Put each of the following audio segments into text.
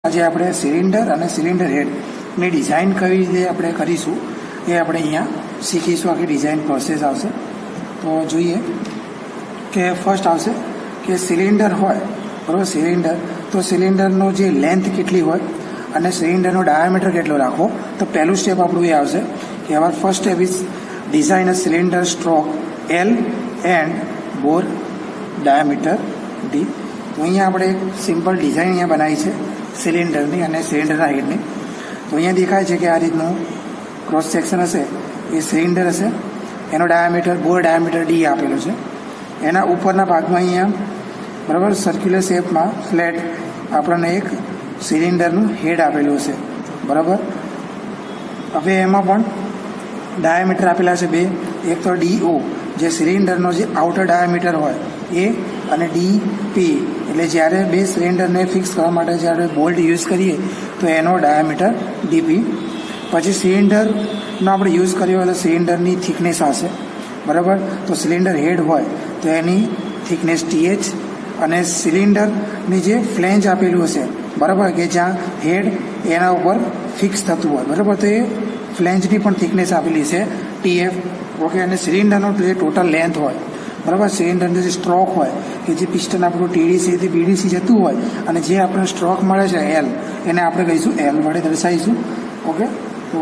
આજે આપણે સિલિન્ડર અને સિલિન્ડર હેડની ડિઝાઇન કઈ રીતે આપણે કરીશું એ આપણે અહીંયા શીખીશું. આખી ડિઝાઇન પ્રોસેસ આવશે. તો જોઈએ કે ફર્સ્ટ આવશે કે સિલિન્ડર હોય બરાબર, સિલિન્ડર તો સિલિન્ડરનો જે લેન્થ કેટલી હોય અને સિલિન્ડરનો ડાયામીટર કેટલો રાખવો. તો પહેલું સ્ટેપ આપણું એ આવશે કે અવર first step is design a cylinder stroke L and bore diameter D. તો અહીંયા આપણે એક સિમ્પલ ડિઝાઇન અહીંયા બનાવી છે સિલિન્ડરની અને સિલિન્ડરના હેડની. તો અહીંયા દેખાય છે કે આ રીતનું ક્રોસ સેક્શન હશે, એ સિલિન્ડર હશે, એનો ડાયામીટર બોર ડાયામીટર ડી આપેલો છે. એના ઉપરના ભાગમાં અહીંયા બરાબર સર્ક્યુલર શેપમાં ફ્લેટ આપણને એક સિલિન્ડરનું હેડ આપેલું છે બરાબર. હવે એમાં પણ ડાયામીટર આપેલા છે બે, એક તો DO જે સિલિન્ડરનો જે આઉટર ડાયામીટર હોય એ, અને DP એટલે જ્યારે બે સિલિન્ડરને ફિક્સ કરવા માટે જ્યારે બોલ્ટ યુઝ કરીએ તો એનો ડાયામીટર DP. પછી સિલિન્ડરનો આપણે યુઝ કર્યો હોય તો સિલિન્ડરની થિકનેસ આવશે બરાબર. તો સિલિન્ડર હેડ હોય તો એની થિકનેસ TH, અને સિલિન્ડરની જે ફ્લેંજ આપેલું હશે બરાબર કે જ્યાં હેડ એના ઉપર ફિક્સ થતું હોય બરાબર, તો એ ફ્લેંજની પણ થિકનેસ આપેલી છે TF. ઓકે, અને સિલિન્ડરનો જે ટોટલ લેન્થ હોય બરાબર, સિલિન્ડરનો જે સ્ટ્રોક હોય કે જે પિસ્ટન આપણું TDC થી BDC જતું હોય અને જે આપણને સ્ટ્રોક મળે છે L, એને આપણે કહીશું L વડે દર્શાવીશું. ઓકે, તો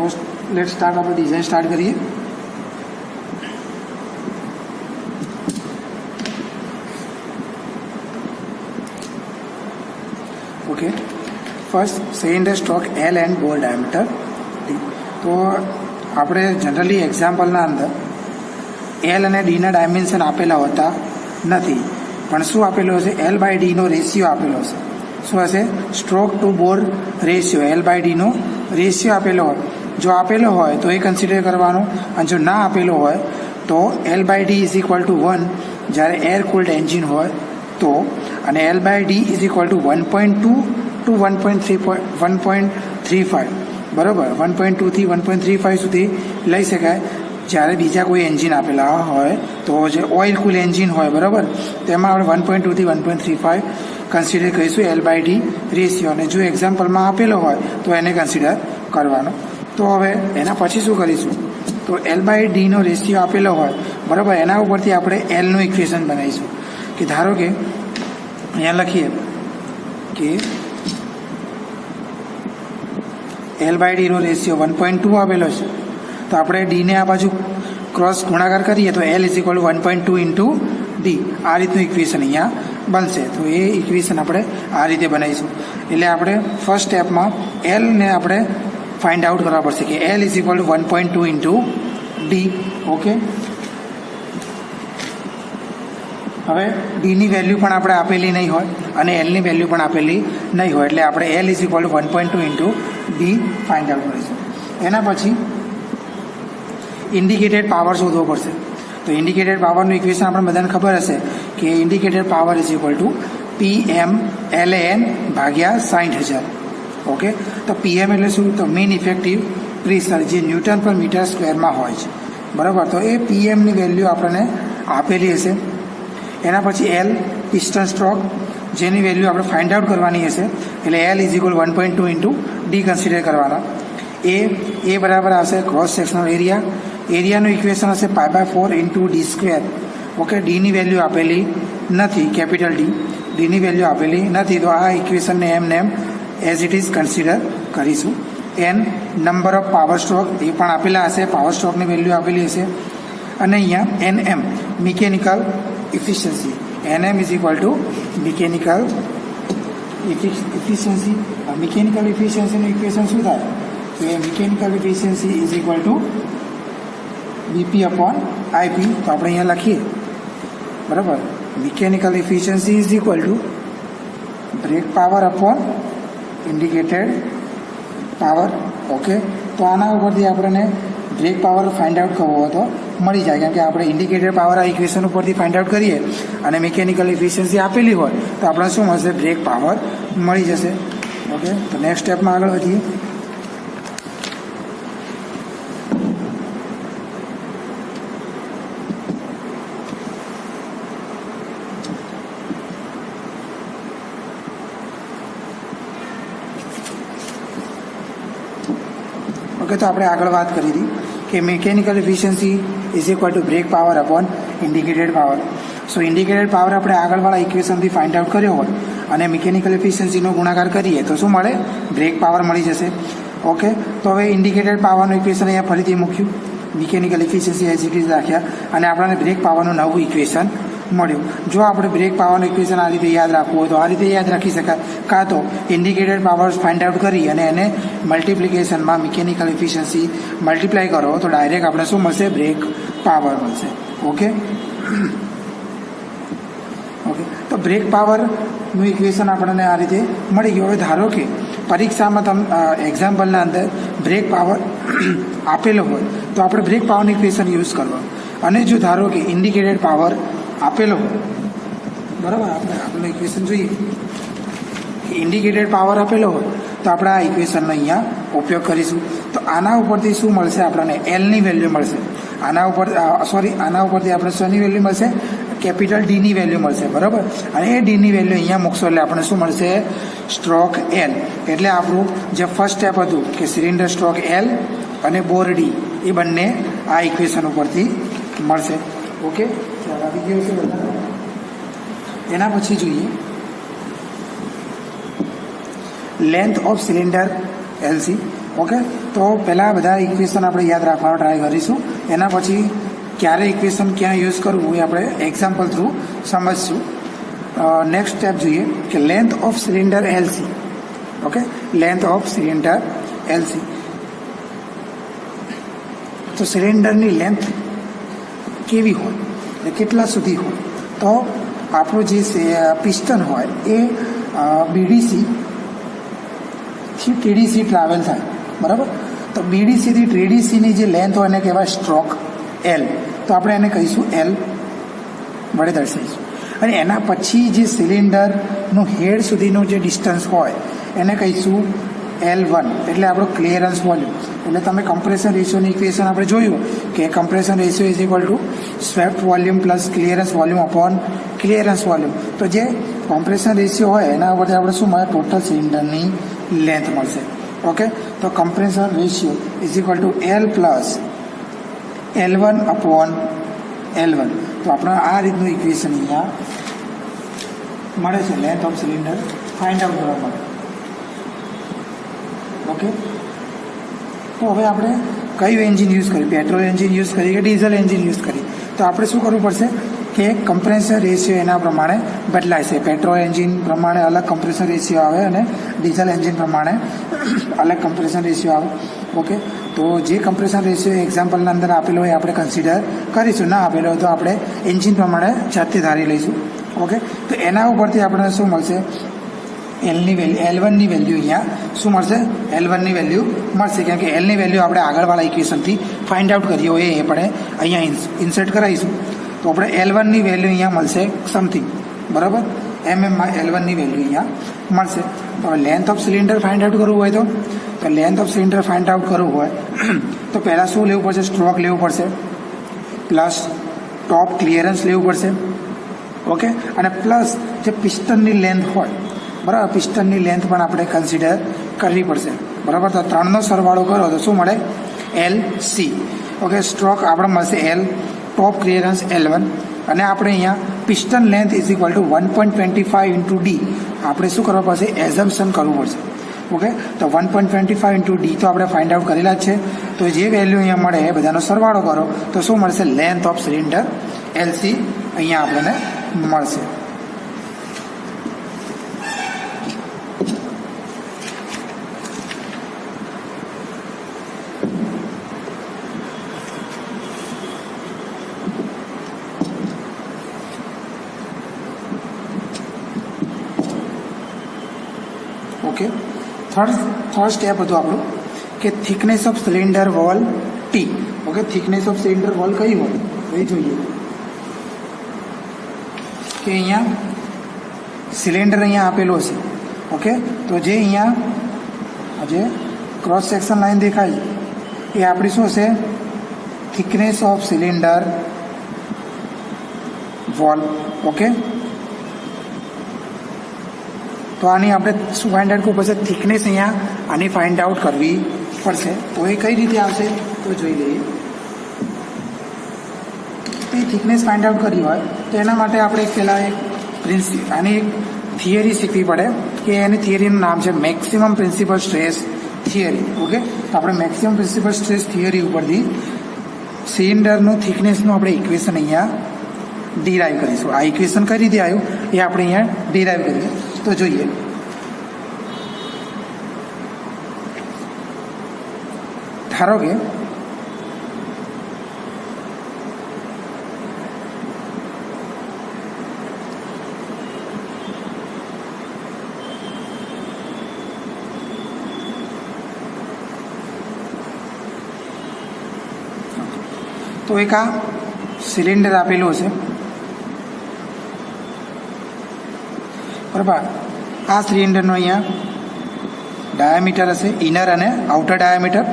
લેટ સ્ટાર્ટ, આપણે ડિઝાઇન સ્ટાર્ટ કરીએ. Okay, first cylinder stroke L and bore diameter D. તો આપણે જનરલી એક્ઝામ્પલના અંદર L અને Dના ડાયમેન્શન આપેલા હોતા નથી, પણ શું આપેલું હશે, L/Dનો રેશિયો આપેલો હશે. શું હશે, સ્ટ્રોક ટુ બોર રેશિયો, L/Dનો રેશિયો આપેલો હોય. જો આપેલો હોય તો એ કન્સિડર કરવાનો, અને જો ના આપેલો હોય તો L/D ઇઝ ઇક્વલ ટુ 1 જ્યારે એર કુલ્ડ એન્જિન હોય તો, અને L/D is equal to 1.2 two 1.35 બરાબર, 1.2 થી 1.35 સુધી લઈ શકાય. જ્યારે બીજા કોઈ એન્જિન આપેલા હોય તો જે ઓઇલ કુલ એન્જિન હોય બરાબર, તેમાં આપણે 1.2 થી 1.35 કન્સિડર કરીશું L/D રેશિયો. અને જો એક્ઝામ્પલમાં આપેલો હોય તો એને કન્સિડર કરવાનો. તો હવે એના પછી શું કરીશું, તો L/Dનો રેશિયો આપેલો હોય બરાબર, એના ઉપરથી આપણે Lનું ઇક્વેશન બનાવીશું. કે ધારો કે અહીંયા લખીએ કે L/Dનો રેશિયો 1.2 આપેલો છે, તો આપણે ડીને આ બાજુ ક્રોસ ગુણાકાર કરીએ તો L is equal 1.2 into D. આ રીતનું ઇક્વેશન અહીંયા બનશે. તો એ ઇક્વેશન આપણે આ રીતે બનાવીશું. એટલે આપણે ફર્સ્ટ સ્ટેપમાં Lને આપણે ફાઇન્ડ આઉટ કરવા પડશે કે L is equal 1.2 into D. Okay, હવે ડીની વેલ્યુ પણ આપણે આપેલી નહીં હોય અને Lની વેલ્યુ પણ આપેલી નહીં હોય, એટલે આપણે L is equal 1.2 into D find out કરીશું. એના પછી ઇન્ડિકેટેડ પાવર શોધવો પડશે. તો ઇન્ડિકેટેડ પાવરનું ઇક્વેશન આપણે બધાને ખબર હશે કે indicated power is equal two PM/LAN ભાગ્યા 60,000. ઓકે, તો PM એટલે શું, તો મેઇન ઇફેક્ટિવ પ્રેશર જે ન્યૂટન પર મીટર સ્ક્વેરમાં હોય છે બરાબર. તો એ PMની વેલ્યુ આપણને આપેલી હશે. એના પછી L પિસ્ટન સ્ટ્રોક જેની વેલ્યુ આપણે ફાઇન્ડ આઉટ કરવાની હશે, એટલે L is equal 1.2 into D consider કરવાના. એ બરાબર આવશે ક્રોસ સેક્શનલ એરિયા. એરિયાનું ઇક્વેશન હશે π/4 ઇન્ટુ ડી સ્ક્વેર. ઓકે, ડીની વેલ્યુ આપેલી નથી, કેપિટલ ડીની વેલ્યુ આપેલી નથી, તો આ ઇક્વેશનને એમને એમ એઝ ઇટ ઇઝ કન્સિડર કરીશું. N number of power stroke એ પણ આપેલા હશે, પાવર સ્ટ્રોકની વેલ્યુ આપેલી હશે. અને અહીંયા NM mechanical efficiency, NM is equal to mechanical efficiency. Mechanical ઇફિશિયન્સીનું ઇક્વેશન શું થાય, તો એ mechanical efficiency is equal to BP/IP. તો આપણે અહીંયા લખીએ બરાબર, mechanical efficiency is equal to brake power upon indicated power. Okay, તો આના ઉપરથી આપણને બ્રેક પાવર ફાઇન્ડ આઉટ કરવો હોય તો મળી જાય, કેમ કે આપણે ઇન્ડિકેટેડ પાવર આ ઇક્વેશન ઉપરથી ફાઇન્ડ આઉટ કરીએ અને મિકેનિકલ ઇફિશિયન્સી આપેલી હોય તો આપણને શું મળશે, બ્રેક પાવર મળી જશે. ઓકે, તો નેક્સ્ટ સ્ટેપમાં આગળ વધીએ. ઓકે, તો આપણે આગળ વાત કરી હતી કે mechanical efficiency is equal to brake power upon indicated power. So indicated power આપણે આગળવાળા ઇક્વેશનથી ફાઇન્ડ આઉટ કર્યો હોય અને મિકેનિકલ એફિશિયન્સીનો ગુણાકાર કરીએ તો શું મળે? બ્રેક પાવર મળી જશે. ઓકે, તો હવે ઇન્ડિકેટેડ પાવરનું ઇક્વેશન અહીંયા ફરીથી મૂક્યું, mechanical efficiency as it is રાખ્યા અને આપણને બ્રેક પાવરનું નવું ઇક્વેશન મળ્યું. જો આપણે બ્રેક પાવરનું ઇક્વેશન આ રીતે યાદ રાખવું હોય તો આ રીતે યાદ રાખી શકાય, કાં તો ઇન્ડિકેટેડ પાવર ફાઇન્ડ આઉટ કરી અને એને મલ્ટિપ્લિકેશનમાં મિકેનિકલ એફિશિયન્સી મલ્ટીપ્લાય કરો તો ડાયરેક્ટ આપણે શું મળશે? બ્રેક પાવર મળશે. ઓકે ઓકે, તો બ્રેક પાવરનું ઇક્વેશન આપણને આ રીતે મળી ગયું. હવે ધારો કે પરીક્ષામાં એક્ઝામ્પલના અંદર બ્રેક પાવર આપેલો હોય તો આપણે બ્રેક પાવરનું ઇક્વેશન યુઝ કરવાનું. અને જો ધારો કે ઇન્ડિકેટેડ પાવર આપેલો હોય, બરાબર, આપણે ઇક્વેશન જોઈએ, ઇન્ડિકેટેડ પાવર આપેલો હોય તો આપણે આ ઇક્વેશનનો અહીંયા ઉપયોગ કરીશું. તો આના ઉપરથી શું મળશે? આપણને એલની વેલ્યુ મળશે. આના ઉપરથી આપણે શેની વેલ્યુ મળશે? કેપિટલ ડીની વેલ્યુ મળશે, બરાબર. અને એ ડીની વેલ્યુ અહીંયા મૂકશો એટલે આપણને શું મળશે? Stroke L. એટલે આપણું જે ફર્સ્ટ સ્ટેપ હતું કે સિલિન્ડર સ્ટ્રોક એલ અને બોર ડી એ બંને આ ઇક્વેશન ઉપરથી મળશે. ઓકે, આવી ગયું છે બધા. એના પછી જોઈએ length of cylinder LC. Okay, તો પહેલાં બધા ઇક્વેશન આપણે યાદ રાખવાનો ટ્રાય કરીશું. એના પછી ક્યારે ઇક્વેશન ક્યાં યુઝ કરવું એ આપણે એક્ઝામ્પલ થ્રુ સમજશું. નેક્સ્ટ સ્ટેપ જોઈએ કે length of cylinder LC. Okay, length of cylinder LC. તો સિલિન્ડરની લેન્થ કેવી હોય એટલે કેટલા સુધી હોય? તો આપણું જે પિસ્ટન હોય એ બીડીસી થી ટીડીસી ટ્રાવેલ થાય, બરાબર. તો બીડીસીથી ટીડીસીની જે લેન્થ હોય એને કહેવાય સ્ટ્રોક એલ. તો આપણે એને કહીશું એલ વડે દર્શાવીશું. અને એના પછી જે સિલિન્ડરનું હેડ સુધીનું જે ડિસ્ટન્સ હોય એને કહીશું L1, એટલે આપણો ક્લિયરન્સ વોલ્યુમ. એટલે તમે કમ્પ્રેશન રેશિયોની ઇક્વેશન આપણે જોયું કે compression ratio is equal two swept volume plus clearance volume upon clearance volume. તો જે કમ્પ્રેશન રેશિયો હોય એના ઉપરથી આપણે શું મળે? ટોટલ સિલિન્ડરની લેન્થ મળશે. ઓકે, તો compression ratio is equal two L plus L1 upon L1. તો આપણે આ રીતનું ઇક્વેશન અહીંયા મળે છે length of cylinder find out કરવા માટે. ઓકે, તો હવે આપણે કયું એન્જિન યુઝ કરીએ? પેટ્રોલ એન્જિન યુઝ કરીએ કે ડીઝલ એન્જિન યુઝ કરીએ? તો આપણે શું કરવું પડશે કે કમ્પ્રેસર રેશિયો એના પ્રમાણે બદલાય છે. પેટ્રોલ એન્જિન પ્રમાણે અલગ કમ્પ્રેસર રેશિયો આવે અને ડીઝલ એન્જિન પ્રમાણે અલગ કમ્પ્રેશન રેશિયો આવે. ઓકે, તો જે કમ્પ્રેશન રેશિયો એક્ઝામ્પલના અંદર આપેલો હોય આપણે કન્સિડર કરીશું, ના આપેલો હોય તો આપણે એન્જિન પ્રમાણે જાતે ધારી લઈશું. ઓકે, તો એના ઉપરથી આપણને શું મળશે? એલની વેલ્યુ, L1ની વેલ્યુ અહીંયા શું મળશે? L1ની વેલ્યુ મળશે, કેમ કે એલની વેલ્યુ આપણે આગળવાળા ઇક્વેશનથી ફાઇન્ડ આઉટ કરીએ હોય એ આપણે અહીંયા ઇન્સર્ટ કરાવીશું. તો આપણે L1ની વેલ્યુ અહીંયા મળશે સમથિંગ, બરાબર. એમએમમાં L1ની વેલ્યુ અહીંયા મળશે. તો length of cylinder find out કરવું હોય તો length of cylinder find out કરવું હોય તો પહેલાં શું લેવું પડશે? સ્ટ્રોક લેવું પડશે પ્લસ ટોપ ક્લિયરન્સ લેવું પડશે. ઓકે, અને પ્લસ જે પિસ્ટનની લેન્થ હોય, બરાબર, પિસ્ટનની લેન્થ પણ આપણે કન્સિડર કરવી પડશે, બરાબર. તો ત્રણનો સરવાળો કરો તો શું મળે? LC. ઓકે, સ્ટ્રોક આપણે મળશે L, ટોપ ક્લિયરન્સ L1 અને આપણે અહીંયા piston length is equal two 1.25 into D આપણે શું કરવા પડશે? એઝમ્પશન કરવું પડશે. ઓકે, તો 1.25 ઇન્ટુ ડી તો આપણે ફાઇન્ડ આઉટ કરેલા જ છે. તો જે વેલ્યુ અહીંયા મળે એ બધાનો સરવાળો કરો તો શું મળશે? લેન્થ ઓફ સિલિન્ડર LC અહીંયા આપણને મળશે. ઓકે, થર્ડ સ્ટેપ હતું આપણું કે thickness of cylinder wall T. Okay, thickness of cylinder wall કઈ હોય એ જોઈએ કે અહીંયા સિલિન્ડર અહીંયા આપેલો છે. ઓકે, તો જે અહીંયા જે ક્રોસ સેક્શન લાઈન દેખાય એ આપણી શું હશે? Thickness of cylinder wall. Okay, તો આની આપણે શું ફાઇન્ડ આઉટ કરવું પડશે? થિકનેસ અહીંયા આની ફાઇન્ડ આઉટ કરવી પડશે. તો એ કઈ રીતે આવશે તો જોઈ લઈએ. એ થિકનેસ ફાઇન્ડ આઉટ કરી હોય તો એના માટે આપણે પહેલાં આની એક થિયરી શીખવી પડે કે એની થિયરીનું નામ છે maximum principal stress theory. Okay, તો આપણે મેક્સિમમ પ્રિન્સિપલ સ્ટ્રેસ થિયરી ઉપરથી સિલિન્ડરનું થિકનેસનું આપણે ઇક્વેશન અહીંયા ડિરાઈવ કરીશું. આ ઇક્વેશન કઈ રીતે આવ્યું એ આપણે અહીંયા ડિરાઈવ કરીએ. તો જોઈએ, ધારો કે તો એક આ સિલિન્ડર આપેલું છે, બરાબર. આ સિલિન્ડરનો અહીંયા ડાયામીટર હશે, ઇનર અને આઉટર ડાયામીટર,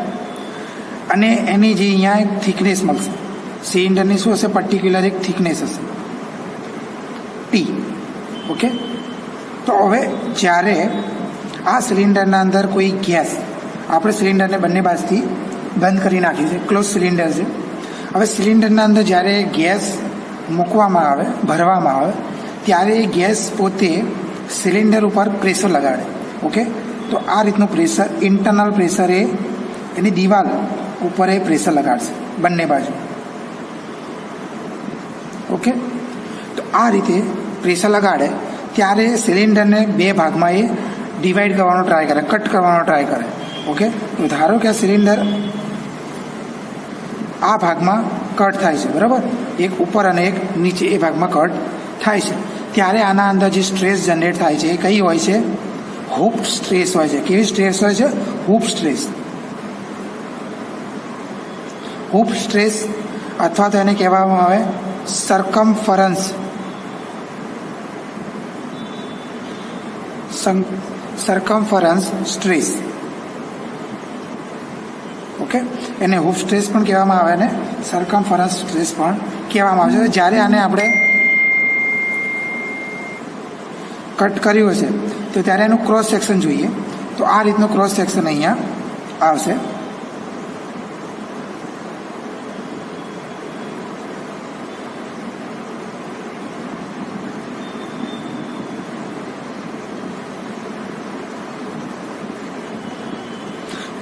અને એની જે અહીંયા એક થિકનેસ મળશે. સિલિન્ડરની શું હશે? પર્ટિક્યુલર એક થિકનેસ હશે ટી. ઓકે, તો હવે જ્યારે આ સિલિન્ડરના અંદર કોઈ ગેસ, આપણે સિલિન્ડરને બંને બાજુથી બંધ કરી નાખ્યું છે, ક્લોઝ સિલિન્ડર છે. હવે સિલિન્ડરના અંદર જ્યારે ગેસ મૂકવામાં આવે, ભરવામાં આવે, ત્યારે એ ગેસ પોતે સિલિન્ડર ઉપર પ્રેશર લગાડે. ઓકે, તો આ રીતનું પ્રેશર, ઇન્ટરનલ પ્રેશર એ એની દિવાલ ઉપર એ પ્રેશર લગાડશે બંને બાજુ. ઓકે, તો આ રીતે પ્રેશર લગાડે ત્યારે સિલિન્ડરને બે ભાગમાં એ ડિવાઈડ કરવાનો ટ્રાય કરે, કટ કરવાનો ટ્રાય કરે. ઓકે, તો ધારો કે આ સિલિન્ડર આ ભાગમાં કટ થાય છે, બરાબર, એક ઉપર અને એક નીચે એ ભાગમાં કટ થાય છે. ત્યારે આના અંદર જે સ્ટ્રેસ જનરેટ થાય છે એ કઈ હોય છે? હૂપ સ્ટ્રેસ હોય છે. કેવી સ્ટ્રેસ હોય છે? Hoop stress. હૂપ સ્ટ્રેસ અથવા તો એને કહેવામાં આવે સરકમફરન્સ સ્ટ્રેસ. ઓકે, એને હૂપ સ્ટ્રેસ પણ કહેવામાં આવે અને સરકમફરન્સ સ્ટ્રેસ પણ કહેવામાં આવે છે. જ્યારે આને આપણે કટ કર્યું હશે તો ત્યારે એનું ક્રોસ સેક્શન જોઈએ. તો આ રીતનું ક્રોસ સેક્શન અહીંયા આવશે.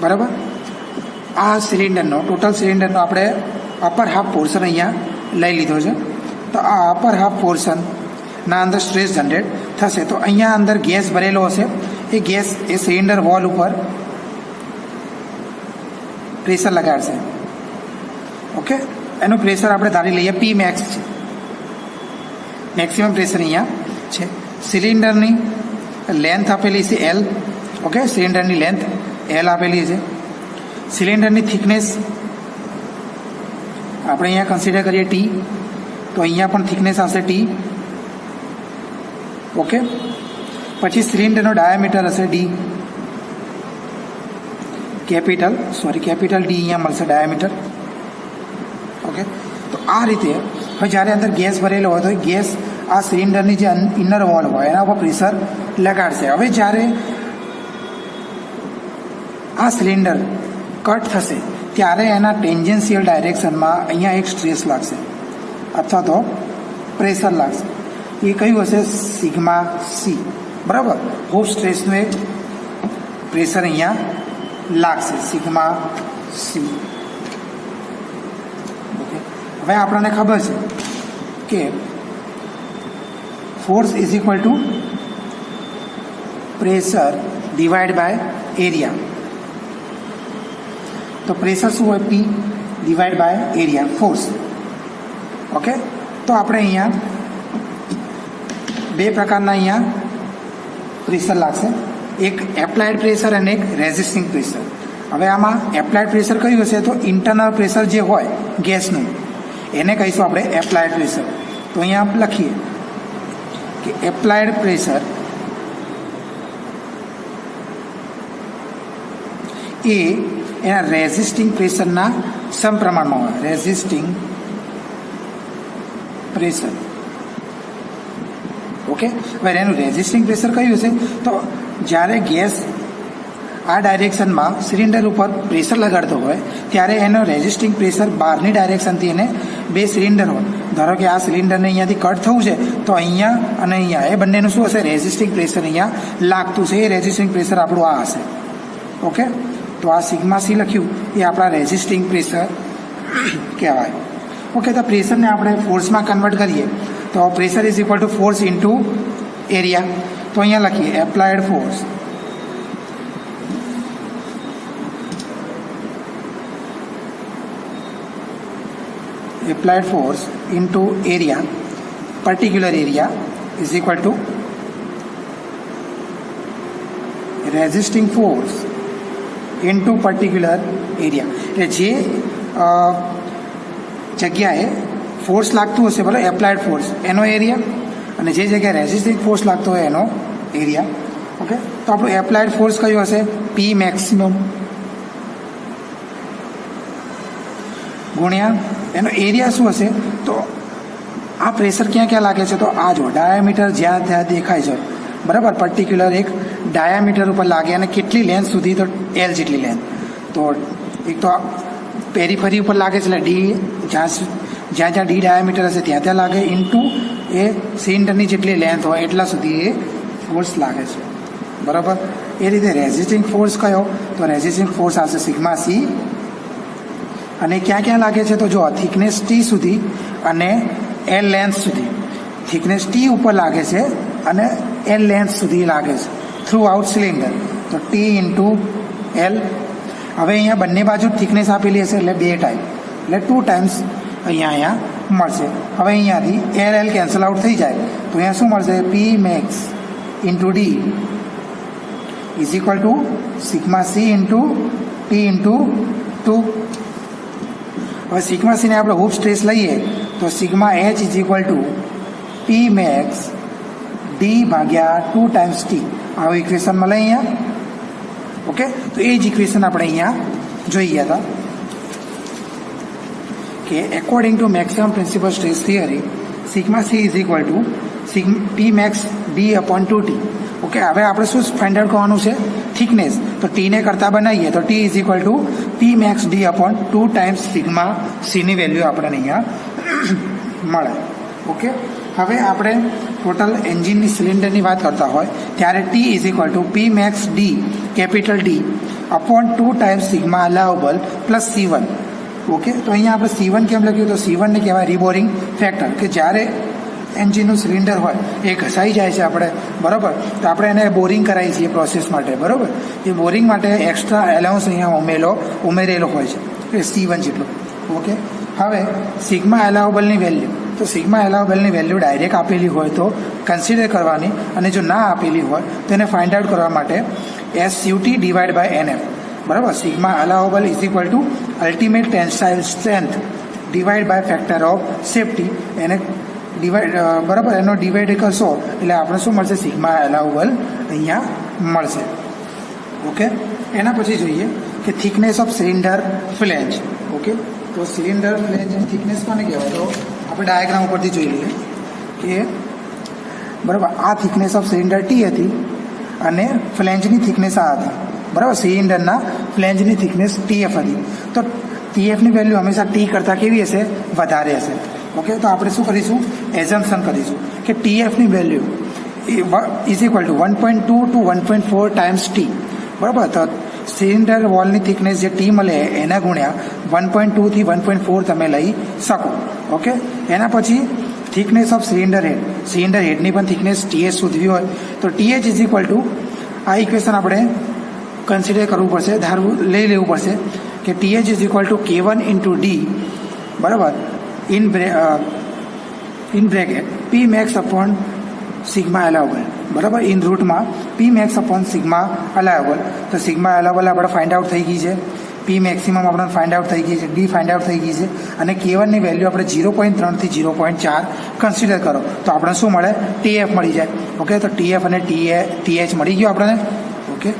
બરાબર. આ સિલિન્ડરનો ટોટલ સિલિન્ડરનો આપણે અપર હાફ પોર્શન અહીંયા લઈ લીધો છે. તો આ અપર હાફ પોર્શનના અંદર સ્ટ્રેસ જનરેટ થશે. તો અહીંયા અંદર ગેસ ભરેલો હશે, એ ગેસ એ સિલિન્ડર વોલ ઉપર પ્રેશર લગાડશે. ઓકે, એનું પ્રેશર આપણે ધારી લઈએ પી મેક્સ છે, મેક્સિમમ પ્રેશર અહીંયા છે. સિલિન્ડરની લેન્થ આપેલી છે એલ. ઓકે, સિલિન્ડરની લેન્થ એલ આપેલી છે. સિલિન્ડરની થિકનેસ આપણે અહીંયા કન્સિડર કરીએ ટી, તો અહીંયા પણ થિકનેસ આવશે ટી. ઓકે, પછી સિલિન્ડરનો ડાયામીટર હશે ડી, કેપિટલ ડી અહીંયા મળશે ડાયામીટર. ઓકે, તો આ રીતે હવે જ્યારે અંદર ગેસ ભરેલો હોય તો ગેસ આ સિલિન્ડરની જે ઇનર વોલ હોય એના ઉપર પ્રેશર લગાડશે. હવે જ્યારે આ સિલિન્ડર કટ થશે ત્યારે એના ટેન્જન્શિયલ ડાયરેક્શનમાં અહીંયા એક સ્ટ્રેસ લાગશે અથવા તો પ્રેશર લાગશે. એ કયું હશે? Sigma C. બરાબર, હૂપ સ્ટ્રેસનું એક પ્રેશર અહીંયા લાગશે, સિગ્મા સી. ઓકે, હવે આપણને ખબર છે કે force is equal to pressure divide by area. તો પ્રેશર શું હોય? P divide by area, force. Okay, તો આપણે અહીંયા બે પ્રકારના અહીંયા પ્રેશર લાગશે, એક એપ્લાઇડ પ્રેશર અને એક રેઝિસ્ટિંગ પ્રેશર. હવે આમાં એપ્લાઇડ પ્રેશર કયું હશે? તો ઇન્ટરનલ પ્રેશર જે હોય ગેસનું એને કહીશું આપણે એપ્લાઇડ પ્રેશર. તો અહીંયા લખીએ કે એપ્લાઇડ પ્રેશર એ એના રેઝિસ્ટિંગ પ્રેશરના સમપ્રમાણમાં હોય. Resisting pressure. ઓકે, હવે એનું રેઝિસ્ટિંગ પ્રેશર કયું હશે? તો જ્યારે ગેસ આ ડાયરેક્શનમાં સિલિન્ડર ઉપર પ્રેશર લગાડતો હોય ત્યારે એનો રેઝિસ્ટિંગ પ્રેશર બહારની ડાયરેક્શનથી એને બે સિલિન્ડર હોય, ધારો કે આ સિલિન્ડરને અહીંયાથી કટ થવું છે તો અહીંયા અને અહીંયા એ બંનેનું શું હશે, રેઝિસ્ટિંગ પ્રેશર અહીંયા લાગતું છે, એ રેઝિસ્ટિંગ પ્રેશર આપણું આ હશે. ઓકે, તો આ સિગ્મા સી લખ્યું એ આપણા રેઝિસ્ટિંગ પ્રેશર કહેવાય. ઓકે, તો પ્રેશરને આપણે ફોર્સમાં કન્વર્ટ કરીએ તો pressure is equal two force into area. તો અહીંયા લખીએ applied force applied force into area, particular area is equal to resisting force into particular area. એટલે જે જગ્યાએ ફોર્સ લાગતું હશે બરાબર, એપ્લાયડ ફોર્સ એનો એરિયા, અને જે જગ્યાએ રેઝિસ્ટિંગ ફોર્સ લાગતો હોય એનો એરિયા. ઓકે, તો આપણું એપ્લાયડ ફોર્સ કયું હશે, પી મેક્સિમમ ગુણ્યા એનો એરિયા શું હશે, તો આ પ્રેશર ક્યાં ક્યાં લાગે છે, તો આ જો ડાયામીટર જ્યાં ત્યાં દેખાય છે બરાબર, પર્ટિક્યુલર એક ડાયામીટર ઉપર લાગે અને કેટલી લેન્થ સુધી, તો એલ જેટલી લેન્થ. તો એક તો પેરીફરી ઉપર લાગે છે એટલે ડી, જ્યાં ડી ડાયામીટર હશે ત્યાં ત્યાં લાગે, ઇન્ટુ એ સિલિન્ડરની જેટલી લેન્થ હોય એટલા સુધી એ ફોર્સ લાગે છે બરાબર. એ રીતે રેઝિસ્ટિંગ ફોર્સ કયો, તો રેઝિસ્ટિંગ ફોર્સ આવશે સિગ્મા સી, અને ક્યાં ક્યાં લાગે છે, તો જો થિકનેસ ટી સુધી અને એલ લેન્થ સુધી. થિકનેસ ટી ઉપર લાગે છે અને એલ લેન્થ સુધી લાગે છે થ્રુ આઉટ સિલિન્ડર, તો ટી ઇન્ટુ એલ. હવે અહીંયા બંને બાજુ થિકનેસ આપેલી હશે એટલે 2 ટાઈમ, એટલે 2 ટાઈમ્સ અહીંયા મળશે. હવે અહીંયાથી એલ કેન્સલ આઉટ થઈ જાય તો અહીંયા શું મળશે, P max into D is equal to sigma C into T into 2. હવે સિગ્મા સીને આપણે હૂપ સ્ટ્રેસ લઈએ તો sigma H is equal to P max D ભાગ્યા 2 ટાઈમ્સ ટી. આવું ઇક્વેશન મળે અહીંયા. ઓકે, તો એ જ ઇક્વેશન આપણે અહીંયા જોઈ ગયા હતા કે according to maximum principal stress theory sigma C is equal to P max D upon 2t. Okay, હવે આપણે શું ફાઇન્ડ આઉટ કરવાનું છે, થિકનેસ. તો ટીને કરતાં બનાવીએ તો T is equal to P max D upon 2 times sigma સીની વેલ્યુ આપણને અહીંયા મળે. ઓકે, હવે આપણે ટોટલ એન્જિનની સિલિન્ડરની વાત કરતા હોય ત્યારે T is equal to P max D capital D upon 2 times sigma allowable plus C1. Okay, તો અહીંયા આપણે C1 કેમ લખ્યું, તો C1ને કહેવાય રિબોરિંગ ફેક્ટર, કે જ્યારે એન્જિનનું સિલિન્ડર હોય એ ઘસાઈ જાય છે આપણે બરાબર, તો આપણે એને બોરિંગ કરાવીએ છીએ પ્રોસેસ માટે બરાબર. એ બોરિંગ માટે એક્સ્ટ્રા એલાઉન્સ અહીંયા ઉમેરેલો હોય છે એ C1 જેટલો. ઓકે, હવે સિગ્મા એલાઉબલની વેલ્યુ, તો સિગ્મા એલાઉબલની વેલ્યુ ડાયરેક્ટ આપેલી હોય તો કન્સિડર કરવાની, અને જો ના આપેલી હોય તો એને ફાઇન્ડ આઉટ કરવા માટે SUT ડિવાઈડ બાય NF બરાબર. Sigma allowable is equal to ultimate tensile strength divide by factor of safety, એને ડિવાઈડ બરાબર, એનો ડિવાઈડ કરશો એટલે આપણે શું મળશે, સિગ્મા એલાઉબલ અહીંયા મળશે. ઓકે, એના પછી જોઈએ કે thickness of cylinder flange. Okay, તો સિલિન્ડર ફ્લેંજની થિકનેસ કોને કહેવાય, તો આપણે ડાયાગ્રામ ઉપરથી જોઈ લઈએ કે બરાબર આ થિકનેસ ઓફ સિલિન્ડર ટી હતી અને ફ્લેંજની થિકનેસ આ હતી બરાબર. સિલિન્ડરના ફ્લેંજની થિકનેસ TF હતી, તો TFની વેલ્યુ હંમેશા ટી કરતાં કેવી હશે, વધારે હશે. ઓકે, તો આપણે શું કરીશું, એઝમ્પશન કરીશું કે TFની value is equal to 1.2 to 1.4 times T બરાબર. તો સિલિન્ડર વોલની થિકનેસ જે ટી મળે એના ગુણ્યા 1.2 થી 1.4 તમે લઈ શકો. ઓકે, એના પછી થિકનેસ ઓફ સિલિન્ડર હેડની પણ થિકનેસ TH શોધવી હોય તો TH ઇઝ ઇક્વલ ટુ આ ઇક્વેશન આપણે કન્સિડર કરવું પડશે, લઈ લેવું પડશે કે TH is equal to K1 into D બરાબર in bracket P max upon sigma allowable બરાબર, ઇન રૂટમાં P max upon sigma allowable. તો સિગ્મા અલાઉબલ આપણે ફાઇન્ડ આઉટ થઈ ગઈ છે, પી મેક્સિમમ આપણે ફાઇન્ડ આઉટ થઈ ગઈ છે, ડી ફાઇન્ડ આઉટ થઈ ગઈ છે, અને K1ની વેલ્યુ આપણે 0.3 થી 0.4 કન્સિડર કરો તો આપણે શું મળે, TF મળી જાય. ઓકે, તો TF અને TH મળી ગયું આપણને. Okay,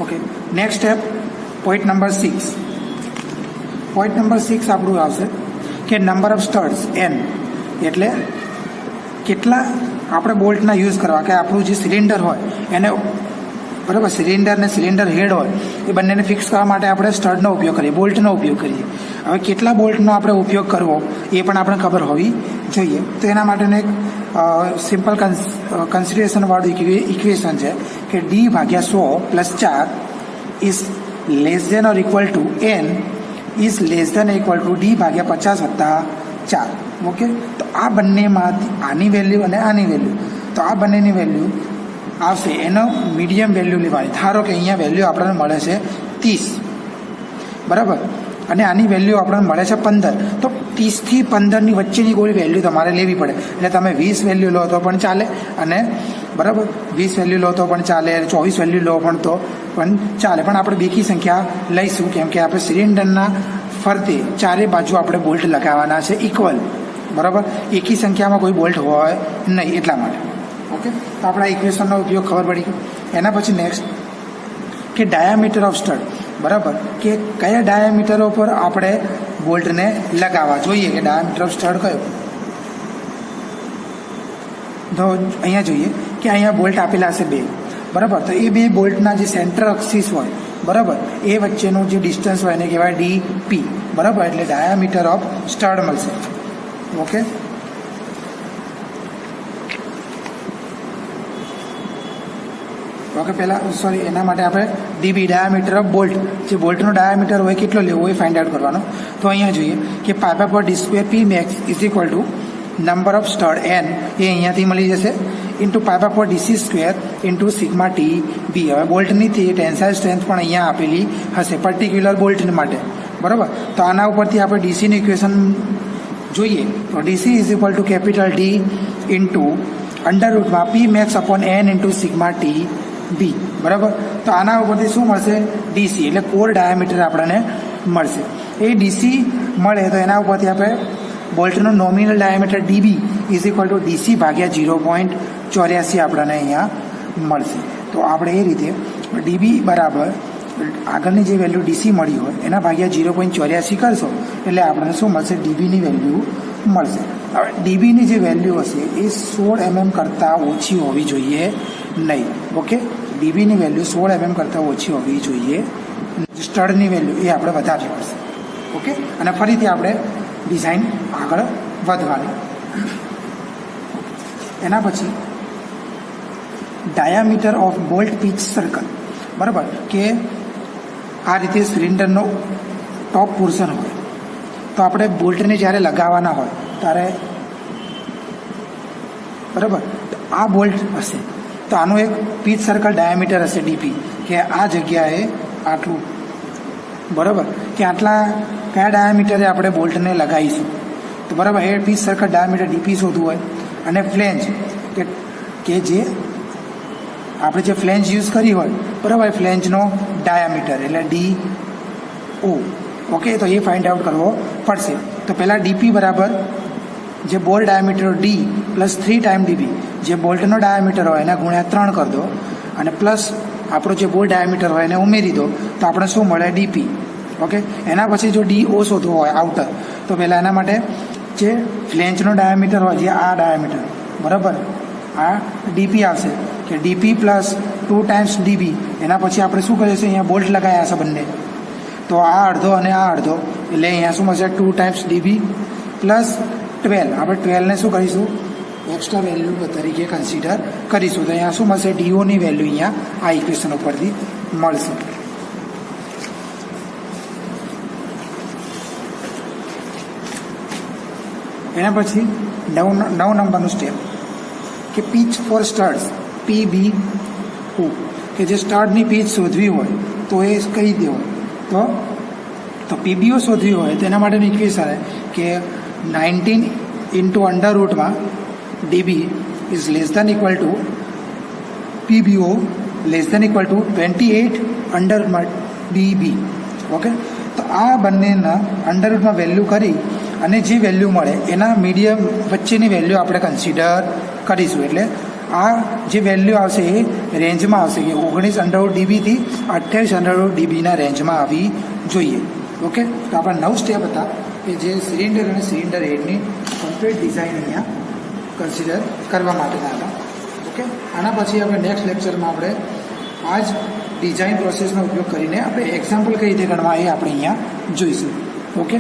okay, next step point number 6. Point number 6 આપણું આવશે કે નંબર ઓફ સ્ટડ્સ n, એટલે કેટલા આપણે બોલ્ટના યુઝ કરવા, કે આપણું જે સિલિન્ડર હોય એને બરાબર સિલિન્ડર ને સિલિન્ડર હેડ હોય એ બંનેને ફિક્સ કરવા માટે આપણે સ્ટડનો ઉપયોગ કરીએ, બોલ્ટનો ઉપયોગ કરીએ. હવે કેટલા બોલ્ટનો આપણે ઉપયોગ કરવો એ પણ આપણે ખબર હોવી જોઈએ. તો એના માટેનું એક સિમ્પલ કન્સિડરેશનવાળું ઇક્વેશન છે કે D/100 + 4 is less than or equal to n is less than equal to D/50 + 4. Okay, તો આ બંનેમાંથી આની વેલ્યુ અને આની વેલ્યુ, તો આ બંનેની વેલ્યુ આવશે, એનો મીડિયમ વેલ્યુ લેવાની. ધારો કે અહીંયા વેલ્યુ આપણને મળે છે 30, બરાબર, અને આની વેલ્યુ આપણને મળે છે 15. તો 30 થી 15ની વચ્ચેની કોઈ વેલ્યુ તમારે લેવી પડે. એટલે તમે 20 વેલ્યુ લો તો પણ ચાલે, અને બરાબર 20 વેલ્યુ લો તો પણ ચાલે, 24 વેલ્યુ લો પણ તો પણ ચાલે. પણ આપણે બેકી સંખ્યા લઈશું, કેમ કે આપણે સિલિન્ડરના ફરતે ચારે બાજુ આપણે બોલ્ટ લગાવવાના છે ઇક્વલ, બરાબર, એકી સંખ્યામાં કોઈ બોલ્ટ હોય નહીં એટલા માટે. ઓકે, તો આપણા ઇક્વેશનનો ઉપયોગ ખબર પડી. એના પછી નેક્સ્ટ કે ડાયામીટર ઓફ સ્ટડ, બરાબર, કે કયા ડાયામીટરો પર આપણે બોલ્ટને લગાવવા જોઈએ, કે ડાયામીટર ઓફ સ્ટડ કયો. તો અહીંયા જોઈએ કે અહીંયા બોલ્ટ આપેલા હશે 2, બરાબર. તો એ 2 બોલ્ટના જે સેન્ટર એક્સિસ હોય, બરાબર, એ વચ્ચેનું જે ડિસ્ટન્સ હોય એને કહેવાય DP, બરાબર. એટલે ડાયામીટર ઓફ સ્ટડ મળશે. ઓકે, ઓકે, પહેલાં એના માટે આપણે DB ડાયામીટર ઓફ બોલ્ટ, જે બોલ્ટનો ડાયામીટર હોય કેટલો લેવો એ ફાઇન્ડ આઉટ કરવાનો. તો અહીંયા જોઈએ કે π/d² P max = number of stud n, એ અહીંયાથી મળી જશે, ઇન્ટુ π/dc² × σ/T/B. હવે બોલ્ટની ટેન્સાઇલ સ્ટ્રેન્થ પણ અહીંયા આપેલી હશે પર્ટિક્યુલર બોલ્ટ માટે, બરાબર. તો આના ઉપરથી આપણે ડીસીનું ઇક્વેશન જોઈએ તો DC = capital D × √P max / n × σ/T/B, બરાબર. તો આના ઉપરથી શું મળશે? DC એટલે કોર ડાયામીટર આપણને મળશે. એ DC મળે તો એના ઉપરથી આપણે બોલ્ટનું નોમિનલ ડાયામીટર DB = DC/0.84 આપણને અહીંયા મળશે. તો આપણે એ રીતે DB બરાબર આગળની જે વેલ્યુ DC મળી હોય એના ભાગ્યા 0.84 કરશો એટલે આપણને શું મળશે? DBની વેલ્યુ મળશે. હવે DBની જે વેલ્યુ હશે એ 16 mm કરતાં ઓછી હોવી જોઈએ નહીં. ઓકે, DBની વેલ્યુ 16 mm કરતાં ઓછી હોવી જોઈએ. સ્ટડની વેલ્યુ એ આપણે વધારવી પડશે. ઓકે, અને ફરીથી આપણે ડિઝાઇન આગળ વધવાની. એના પછી diameter of bolt pitch circle, બરાબર, કે આ રીતે સિલિન્ડરનો ટોપ પોર્શન હોય તો આપણે બોલ્ટને જ્યારે લગાવવાના હોય ત્યારે, બરાબર, આ બોલ્ટ હશે તો આનું એક પીચ સર્કલ ડાયામીટર હશે DP, કે આ જગ્યાએ આટલું, બરાબર, કે આટલા કયા ડાયામીટરે આપણે બોલ્ટને લગાવીશું. તો બરાબર એ પીચ સર્કલ ડાયામીટર DP શોધવું હોય. અને ફ્લેંજ કે જે આપણે જે ફ્લેંજ યુઝ કરી હોય, બરાબર, ફ્લેંજનો ડાયામીટર એટલે DO. ઓકે, તો એ ફાઇન્ડ આઉટ કરવો પડશે. તો પહેલાં DP બરાબર જે bolt diameter D + 3 time DB, જે બોલ્ટનો ડાયામીટર હોય એને ગુણ્યા 3 કરી દો, અને પ્લસ આપણો જે બોલ્ટ ડાયામીટર હોય એને ઉમેરી દો તો આપણે શું મળે? DP. ઓકે, એના પછી જો DO શોધવો હોય આઉટર, તો પહેલાં એના માટે જે ફ્લેંજનો ડાયામીટર હોય, જે આ ડાયામીટર, બરાબર, આ DP આવશે, કે DP + 2 ટાઈમ્સ DB. એના પછી આપણે શું કરીશું? અહીંયા બોલ્ટ લગાવ્યા હશે બંને, તો આ અડધો અને આ અડધો, એટલે અહીંયા શું મળશે? 2 ટાઈમ્સ DB + 12. આપણે 12ને શું કરીશું? એક્સ્ટ્રા વેલ્યુ તરીકે કન્સિડર કરીશું. તો અહીંયા શું મળશે? DOની વેલ્યુ અહીંયા આ ઇક્વેશન ઉપરથી મળશે. એના પછી 9 નંબરનું સ્ટેપ કે પીચ ફોર સ્ટડ્સ PBO, કે જે સ્ટડની પીચ શોધવી હોય તો એ કઈ દે હોય તો PBO શોધવી હોય તો એના માટેનું ઇક્વેશન કે 19 × √DB is less than equal to PBO less than equal to 28 √DB. Okay, તો આ બંનેના અંડરરૂટમાં વેલ્યુ કરી અને જે વેલ્યુ મળે એના મીડિયમ વચ્ચેની વેલ્યુ આપણે કન્સિડર કરીશું. એટલે આ જે વેલ્યુ આવશે એ રેન્જમાં આવશે, કે 19 √DB થી 28 √DBના રેન્જમાં આવી જોઈએ. ઓકે, તો આપણા 9 સ્ટેપ હતા કે જે સિલિન્ડર અને સિલિન્ડર હેડની કમ્પ્લીટ ડિઝાઇન અહીંયા કન્સિડર કરવા માટેના હતા. ઓકે, આના પછી આપણે નેક્સ્ટ લેક્ચરમાં આપણે આ જ ડિઝાઇન પ્રોસેસનો ઉપયોગ કરીને આપણે એક્ઝામ્પલ કઈ રીતે ગણવા એ આપણે અહીંયા જોઈશું. ઓકે.